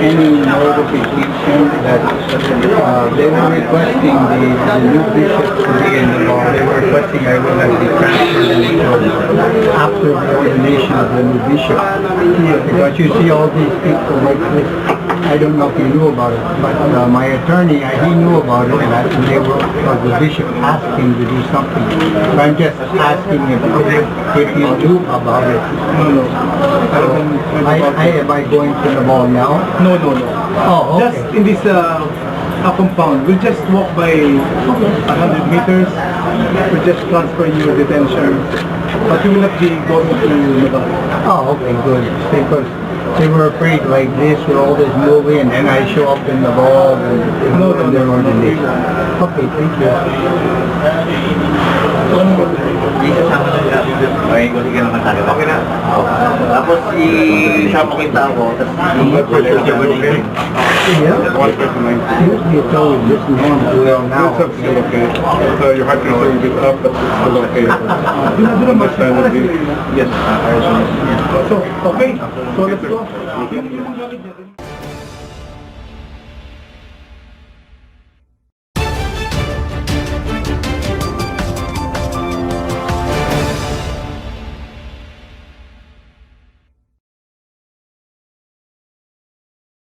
any notification that they were requesting the new bishop to be in the law. They were requesting I will not be transferred until after the ordination of the new bishop. Because you see all these people like this. I don't know if you knew about it, but my attorney, he knew about it, and the bishop asked him to do something. So I'm just asking if you knew about it. No. Am I going to the mall now? No. Oh, okay. Just in this compound, we'll just walk by 100 meters. We'll just transfer your detention. But you will not be going to Nevada. Oh, okay, good. Because they were afraid like this with all this movie, and then I show up in the mall and their ordination. Okay, thank you. Okay, kung sige naman tayo. Okay na. Tapos isama kita ako, tapos Yeah. You told this normal well now. It's still okay. So your heart rate is a little bit up, but it's still okay. yes. So, okay. So, let's go.